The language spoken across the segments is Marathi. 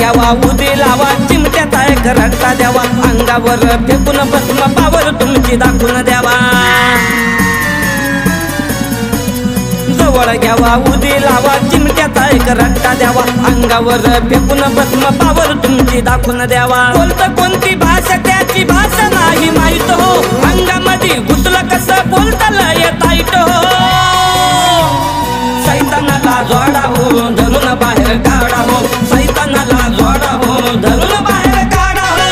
घ्यावा उदी लावा चिमट्याचा एक रट्टा द्यावा अंगावर फेकून भस्म पावर तुमची दाखवून द्यावा जवळ घ्यावा उदी लावा चिमट्याचा एक रट्टा द्यावा अंगावर फेकून भस्म पावर तुमची दाखवून द्यावा बोलतं कोणती भाषा त्याची भाषा नाही माहित हो अंगामध्ये घुसलं कसं बोलताला येत ऐट हो सैतानाला जोडा हो धरून बाहेर काढा हो सैतानाला जोडा हो धरून बाहेर काढा हो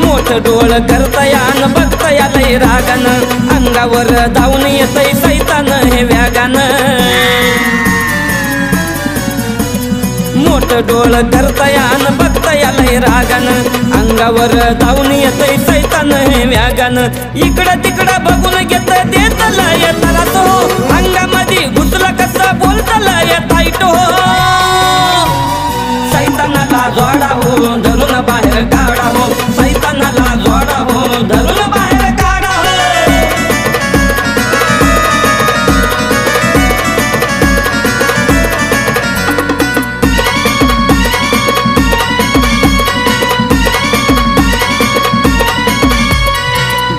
मोठ डोळ करतया न बघतया लय रागान अंगावर धावून येतय सैतान हे व्यागान मोठ डोळ करतया न बघतया लय रागान अंगावर धावून येतय सैतान हे व्यागान इकडं तिकडं बघून घेत देत लय त्रास हो अंगामध्ये घुसलं कसं बोलत लय ताईट हो सैतानाला जोडा हो धरून बाहेर काढा हो सैतानाला जोडा हो धरून बाहेर काढा हो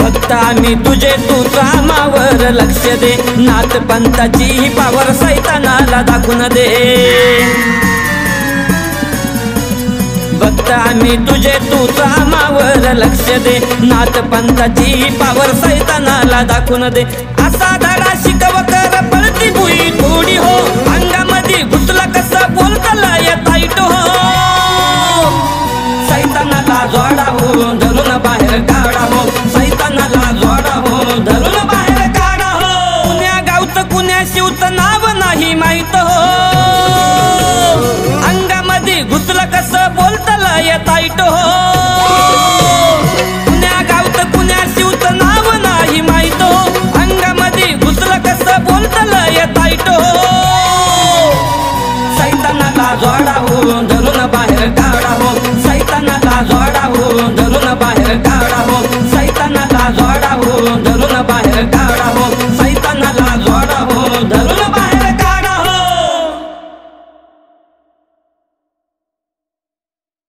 भक्त आम्ही तुझे तू कामावर लक्ष दे नाथ पंथाची पावर सैतानाला दाखवून दे भक्त आम्ही तुझे तू कामावर लक्ष दे नाथ पंथाची पावर सैतानाला दाखवून दे असा धडा शिकव कर पळती भुई थोडी हो अंगामध्ये घुसलं कसं बोलताला येत ऐट हो सैतानाला जोडा हो धरून बाहेर काढा हो सैतानाला जोडा हो धरून बाहेर काढा हो कुण्या गावचं कुण्या शिवचं नाव नाही माहित हो अंगामध्ये घुसलं कसं बोलताला येत ऐट हो